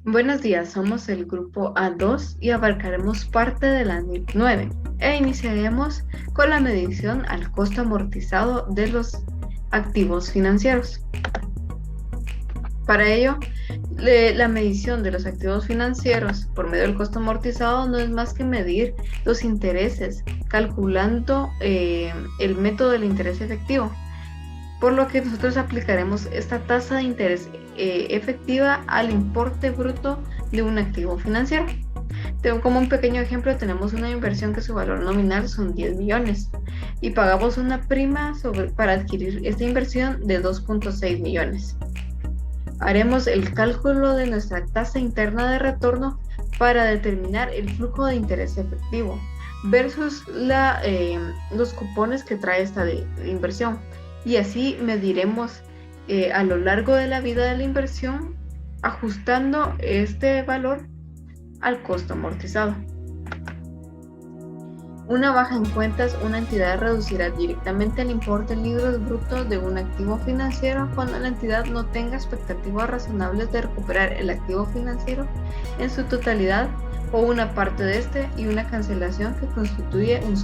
Buenos días, somos el grupo A2 y abarcaremos parte de la NIP 9 e iniciaremos con la medición al costo amortizado de los activos financieros. Para ello, la medición de los activos financieros por medio del costo amortizado no es más que medir los intereses, calculando el método del interés efectivo, por lo que nosotros aplicaremos esta tasa de interés efectiva al importe bruto de un activo financiero. Como un pequeño ejemplo, tenemos una inversión que su valor nominal son 10 millones y pagamos una prima para adquirir esta inversión de 2.6 millones. Haremos el cálculo de nuestra tasa interna de retorno para determinar el flujo de interés efectivo versus los cupones que trae esta inversión, y así mediremos a lo largo de la vida de la inversión, ajustando este valor al costo amortizado. Una baja en cuentas, una entidad reducirá directamente el importe libre bruto de un activo financiero cuando la entidad no tenga expectativas razonables de recuperar el activo financiero en su totalidad o una parte de este, y una cancelación que constituye un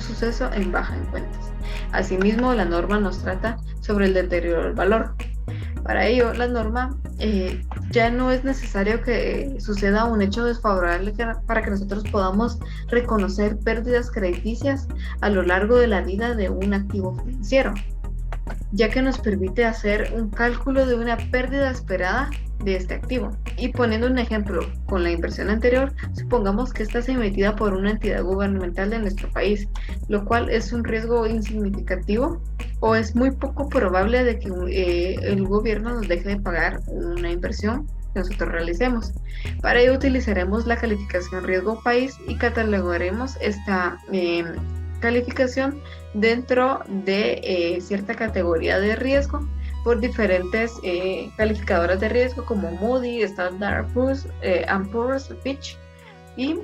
suceso en baja en cuentas. Asimismo, la norma nos trata sobre el deterioro del valor. Para ello, la norma ya no es necesario que suceda un hecho desfavorable para que nosotros podamos reconocer pérdidas crediticias a lo largo de la vida de un activo financiero, ya que nos permite hacer un cálculo de una pérdida esperada de este activo. Y poniendo un ejemplo con la inversión anterior, supongamos que esta es emitida por una entidad gubernamental de nuestro país, lo cual es un riesgo insignificativo o es muy poco probable de que el gobierno nos deje de pagar una inversión que nosotros realicemos. Para ello utilizaremos la calificación riesgo país y catalogaremos esta calificación dentro de cierta categoría de riesgo por diferentes calificadoras de riesgo como Moody, Standard Poor's, Fitch, y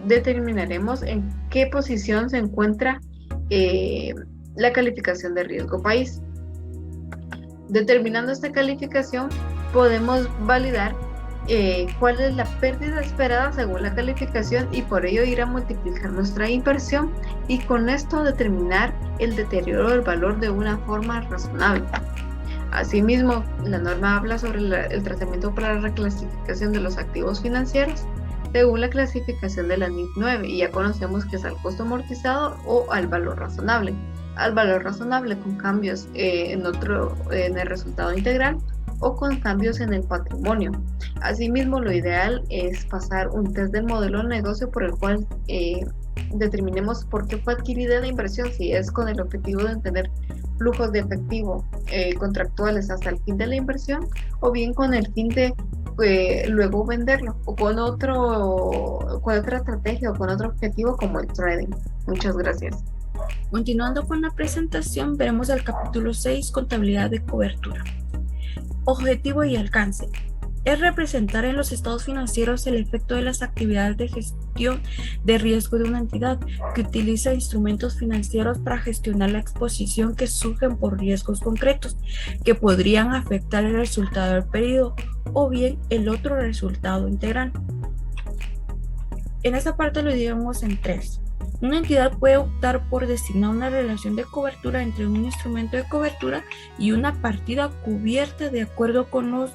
determinaremos en qué posición se encuentra la calificación de riesgo país. Determinando esta calificación, podemos validar cuál es la pérdida esperada según la calificación, y por ello ir a multiplicar nuestra inversión y con esto determinar el deterioro del valor de una forma razonable. Asimismo, la norma habla sobre el tratamiento para la reclasificación de los activos financieros según la clasificación de la NIF 9, y ya conocemos que es al costo amortizado o al valor razonable. Al valor razonable con cambios en el resultado integral o con cambios en el patrimonio. Asimismo, lo ideal es pasar un test del modelo de negocio por el cual determinemos por qué fue adquirida la inversión, si es con el objetivo de tener flujos de efectivo contractuales hasta el fin de la inversión, o bien con el fin de luego venderlo, o con otra estrategia o con otro objetivo como el trading. Muchas gracias. Continuando con la presentación, veremos el capítulo 6, contabilidad de cobertura. Objetivo y alcance. Es representar en los estados financieros el efecto de las actividades de gestión de riesgo de una entidad que utiliza instrumentos financieros para gestionar la exposición que surgen por riesgos concretos que podrían afectar el resultado del periodo o bien el otro resultado integral. En esta parte lo dividimos en tres. Una entidad puede optar por designar una relación de cobertura entre un instrumento de cobertura y una partida cubierta de acuerdo con los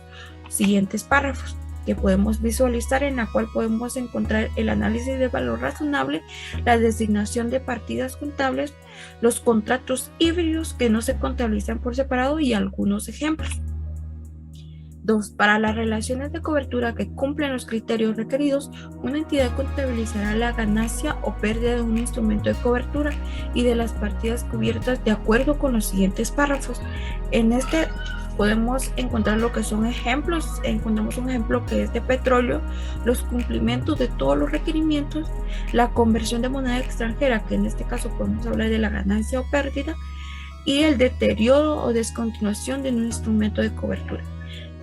siguientes párrafos que podemos visualizar, en la cual podemos encontrar el análisis de valor razonable, la designación de partidas contables, los contratos híbridos que no se contabilizan por separado y algunos ejemplos. 2. Para las relaciones de cobertura que cumplen los criterios requeridos, una entidad contabilizará la ganancia o pérdida de un instrumento de cobertura y de las partidas cubiertas de acuerdo con los siguientes párrafos. En este podemos encontrar lo que son ejemplos. Encontramos un ejemplo que es de petróleo, los cumplimientos de todos los requerimientos, la conversión de moneda extranjera, que en este caso podemos hablar de la ganancia o pérdida, y el deterioro o descontinuación de un instrumento de cobertura.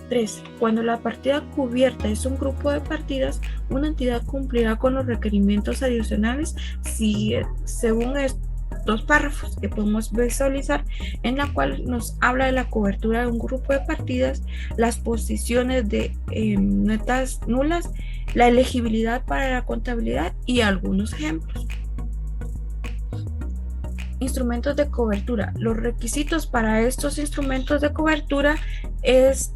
3. Cuando la partida cubierta es un grupo de partidas, una entidad cumplirá con los requerimientos adicionales si, según dos párrafos que podemos visualizar, en la cual nos habla de la cobertura de un grupo de partidas, las posiciones de netas nulas, la elegibilidad para la contabilidad y algunos ejemplos. Instrumentos de cobertura. Los requisitos para estos instrumentos de cobertura es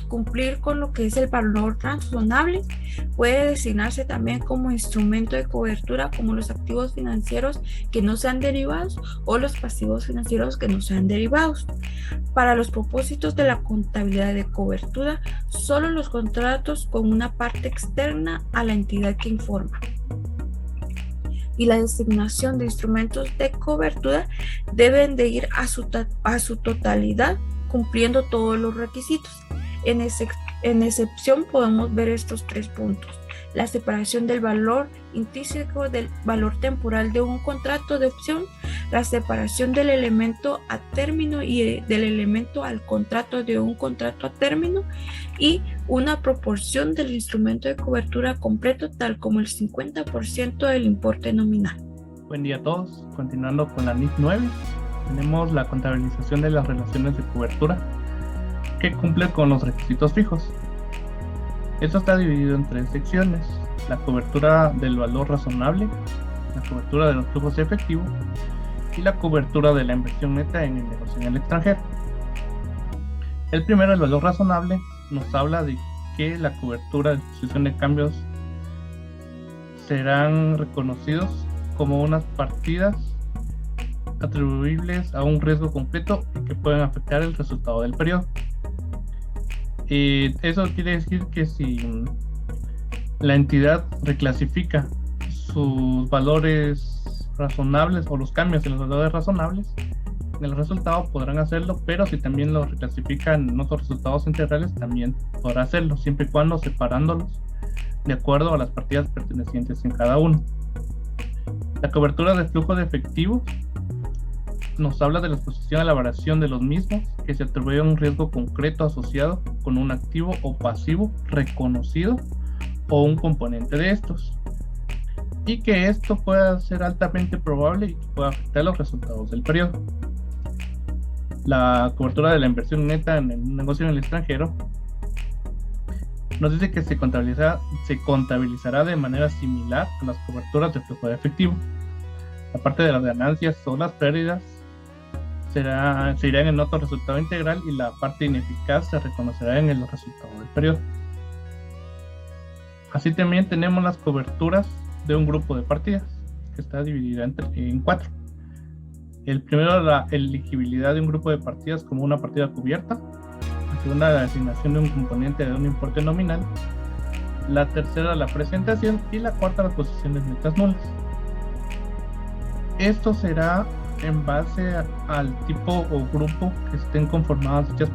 cumplir con lo que es el valor razonable. Puede designarse también como instrumento de cobertura como los activos financieros que no sean derivados o los pasivos financieros que no sean derivados. Para los propósitos de la contabilidad de cobertura, solo los contratos con una parte externa a la entidad que informa. Y la designación de instrumentos de cobertura deben de ir a su totalidad cumpliendo todos los requisitos. En excepción podemos ver estos 3 puntos: la separación del valor intrínseco del valor temporal de un contrato de opción, la separación del elemento a término y del elemento al contrato de un contrato a término, y una proporción del instrumento de cobertura completo tal como el 50% del importe nominal. Buen día a todos. Continuando con la NIF 9, tenemos la contabilización de las relaciones de cobertura que cumple con los requisitos fijos. Esto está dividido en 3 secciones: la cobertura del valor razonable, la cobertura de los flujos de efectivo y la cobertura de la inversión neta en el negocio en el extranjero. El primero, el valor razonable, nos habla de que la cobertura de exposición de cambios serán reconocidos como unas partidas atribuibles a un riesgo completo y que pueden afectar el resultado del periodo. Eso quiere decir que si la entidad reclasifica sus valores razonables o los cambios en los valores razonables, en el resultado podrán hacerlo, pero si también lo reclasifican en otros resultados integrales, también podrá hacerlo, siempre y cuando separándolos de acuerdo a las partidas pertenecientes en cada uno. La cobertura de flujo de efectivo nos habla de la exposición a la variación de los mismos que se atribuye a un riesgo concreto asociado con un activo o pasivo reconocido o un componente de estos, y que esto pueda ser altamente probable y que pueda afectar los resultados del periodo. La cobertura de la inversión neta en un negocio en el extranjero nos dice que se contabilizará de manera similar a las coberturas de flujo de efectivo. La parte de las ganancias o las pérdidas se irán en otro resultado integral y la parte ineficaz se reconocerá en el resultado del periodo. Así también tenemos las coberturas de un grupo de partidas, que está dividida en 4. El primero, la elegibilidad de un grupo de partidas como una partida cubierta. La segunda, la designación de un componente de un importe nominal. La tercera, la presentación. Y la cuarta, las posiciones netas nulas. Esto será en base al tipo o grupo que estén conformadas dichas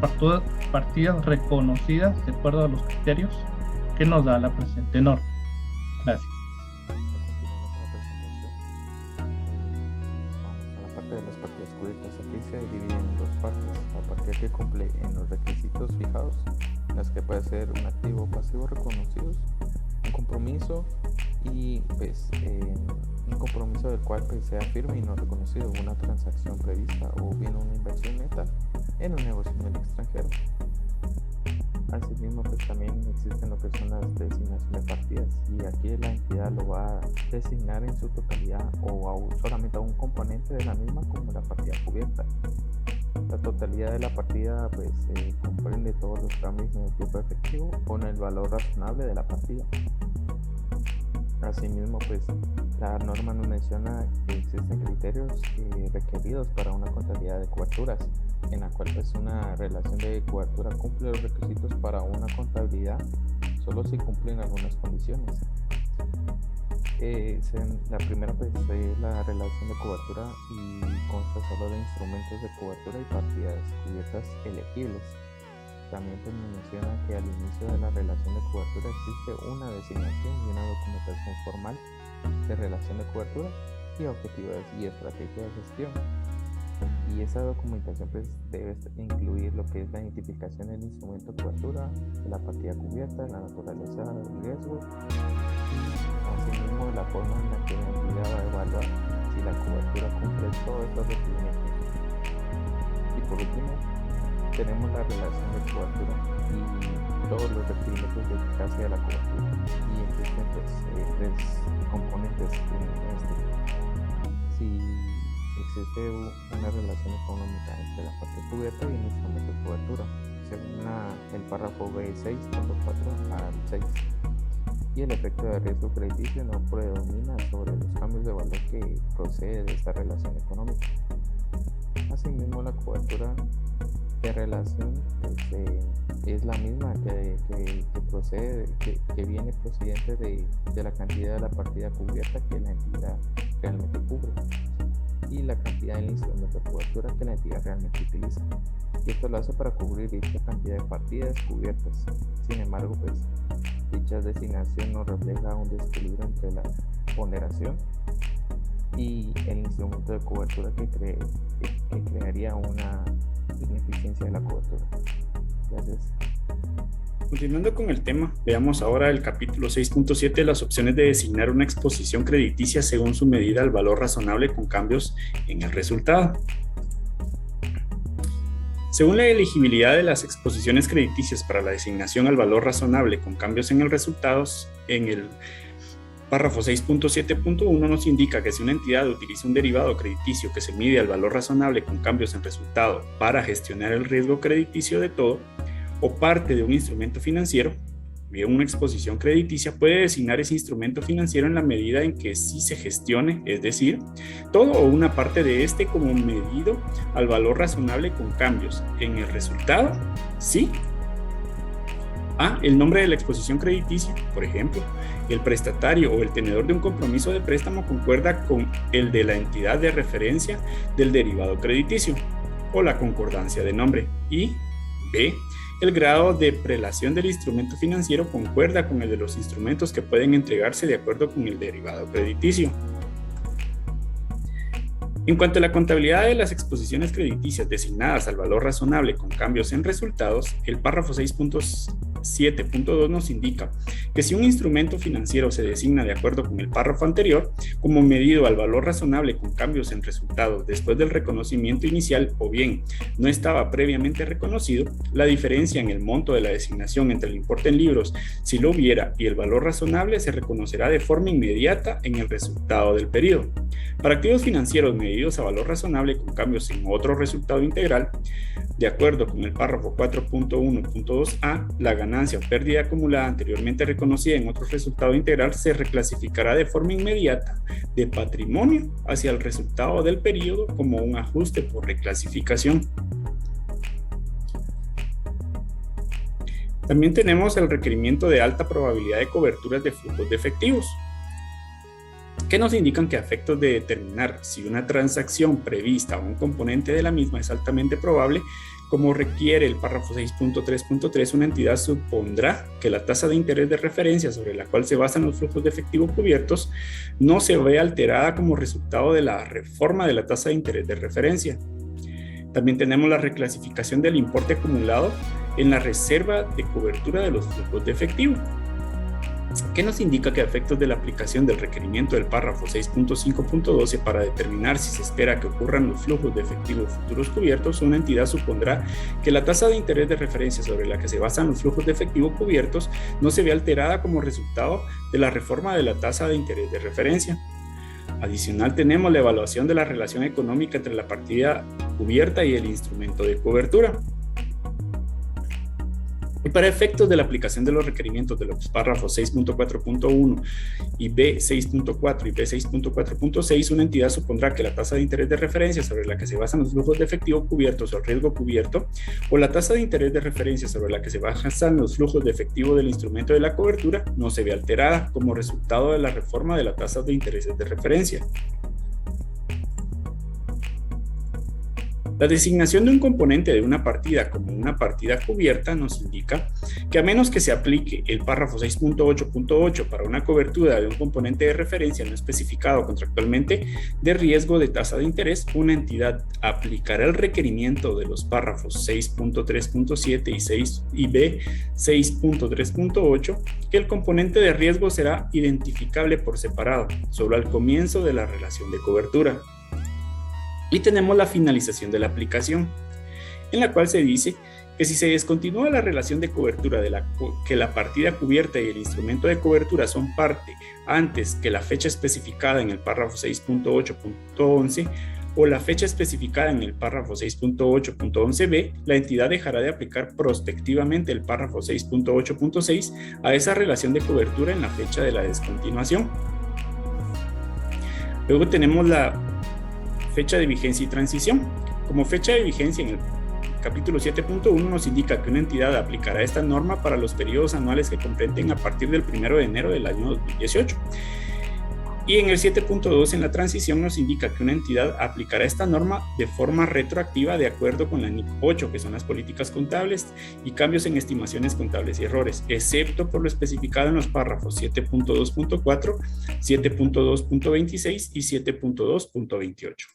partidas reconocidas de acuerdo a los criterios que nos da la presente norma. Gracias. Vamos a la parte de las partidas cubiertas. Aquí se divide en 2 partes: la partida que cumple en los requisitos fijados, las que puede ser un activo o pasivo reconocidos, un compromiso y un compromiso del cual sea firme y no reconocido, una transacción prevista o bien una inversión neta en un negocio en el extranjero. Asimismo, también existen lo que son las designaciones de partidas, y aquí la entidad lo va a designar en su totalidad o solamente a un componente de la misma, como la partida cubierta. La totalidad de la partida comprende todos los cambios en el tipo efectivo con el valor razonable de la partida. Asimismo, la norma nos menciona que existen criterios requeridos para una contabilidad de coberturas, en la cual una relación de cobertura cumple los requisitos para una contabilidad solo si cumplen algunas condiciones. La primera es la relación de cobertura y consta solo de instrumentos de cobertura y partidas cubiertas elegibles. También nos menciona que al inicio de la relación de cobertura existe una designación y una documentación formal de relación de cobertura y objetivos y estrategia de gestión. Y esa documentación debe incluir lo que es la identificación del instrumento de cobertura, la partida cubierta, la naturaleza del riesgo Asimismo, la forma en la que la entidad va a evaluar si la cobertura cumple todos estos requerimientos. Y por último, tenemos la relación de cobertura y todos los requerimientos de eficacia de la cobertura. Y existen tres componentes en este. Si existe una relación económica entre la parte cubierta y el instrumento de cobertura, según el párrafo B6.4 al 6. Y el efecto de riesgo crediticio no predomina sobre los cambios de valor que procede de esta relación económica. Asimismo, la cobertura de relación es la misma que viene procedente de la cantidad de la partida cubierta que la entidad realmente cubre y la cantidad del instrumento de cobertura que la entidad realmente utiliza. Y esto lo hace para cubrir dicha cantidad de partidas cubiertas. Sin embargo, pues dicha designación no refleja un desequilibrio entre la ponderación y el instrumento de cobertura que crearía una ineficiencia de la cobertura. Gracias. Continuando con el tema, veamos ahora el capítulo 6.7, las opciones de designar una exposición crediticia según su medida al valor razonable con cambios en el resultado. Según la elegibilidad de las exposiciones crediticias para la designación al valor razonable con cambios en el resultado, en el párrafo 6.7.1 nos indica que si una entidad utiliza un derivado crediticio que se mide al valor razonable con cambios en resultado para gestionar el riesgo crediticio de todo o parte de un instrumento financiero, bien una exposición crediticia puede designar ese instrumento financiero en la medida en que sí se gestione, es decir, todo o una parte de este como medido al valor razonable con cambios en el resultado, sí. A. El nombre de la exposición crediticia, por ejemplo, el prestatario o el tenedor de un compromiso de préstamo concuerda con el de la entidad de referencia del derivado crediticio o la concordancia de nombre. Y B. El grado de prelación del instrumento financiero concuerda con el de los instrumentos que pueden entregarse de acuerdo con el derivado crediticio. En cuanto a la contabilidad de las exposiciones crediticias designadas al valor razonable con cambios en resultados, el párrafo 6.7.2 nos indica que si un instrumento financiero se designa de acuerdo con el párrafo anterior, como medido al valor razonable con cambios en resultados después del reconocimiento inicial o bien no estaba previamente reconocido, la diferencia en el monto de la designación entre el importe en libros, si lo hubiera, y el valor razonable se reconocerá de forma inmediata en el resultado del periodo. Para activos financieros medidos a valor razonable con cambios en otro resultado integral, de acuerdo con el párrafo 4.1.2a, la ganancia o pérdida acumulada anteriormente reconocida en otro resultado integral se reclasificará de forma inmediata de patrimonio hacia el resultado del periodo como un ajuste por reclasificación. También tenemos el requerimiento de alta probabilidad de coberturas de flujos de efectivos, que nos indican que a efectos de determinar si una transacción prevista o un componente de la misma es altamente probable, como requiere el párrafo 6.3.3, una entidad supondrá que la tasa de interés de referencia sobre la cual se basan los flujos de efectivo cubiertos no se ve alterada como resultado de la reforma de la tasa de interés de referencia. También tenemos la reclasificación del importe acumulado en la reserva de cobertura de los flujos de efectivo, que nos indica que a efectos de la aplicación del requerimiento del párrafo 6.5.12 para determinar si se espera que ocurran los flujos de efectivo futuros cubiertos, una entidad supondrá que la tasa de interés de referencia sobre la que se basan los flujos de efectivo cubiertos no se ve alterada como resultado de la reforma de la tasa de interés de referencia. Adicional, tenemos la evaluación de la relación económica entre la partida cubierta y el instrumento de cobertura. Y para efectos de la aplicación de los requerimientos de los párrafos 6.4.1 y B6.4 y B6.4.6, una entidad supondrá que la tasa de interés de referencia sobre la que se basan los flujos de efectivo cubiertos o el riesgo cubierto, o la tasa de interés de referencia sobre la que se basan los flujos de efectivo del instrumento de la cobertura, no se ve alterada como resultado de la reforma de la tasa de intereses de referencia. La designación de un componente de una partida como una partida cubierta nos indica que a menos que se aplique el párrafo 6.8.8 para una cobertura de un componente de referencia no especificado contractualmente de riesgo de tasa de interés, una entidad aplicará el requerimiento de los párrafos 6.3.7 y B 6.3.8 que el componente de riesgo será identificable por separado, solo al comienzo de la relación de cobertura. Y tenemos la finalización de la aplicación, en la cual se dice que si se descontinúa la relación de cobertura que la partida cubierta y el instrumento de cobertura son parte antes que la fecha especificada en el párrafo 6.8.11 o la fecha especificada en el párrafo 6.8.11b, la entidad dejará de aplicar prospectivamente el párrafo 6.8.6 a esa relación de cobertura en la fecha de la descontinuación. Luego tenemos la fecha de vigencia y transición. Como fecha de vigencia en el capítulo 7.1 nos indica que una entidad aplicará esta norma para los periodos anuales que comprenden a partir del 1 de enero del año 2018. Y en el 7.2 en la transición nos indica que una entidad aplicará esta norma de forma retroactiva de acuerdo con la NIC 8, que son las políticas contables y cambios en estimaciones contables y errores, excepto por lo especificado en los párrafos 7.2.4, 7.2.26 y 7.2.28.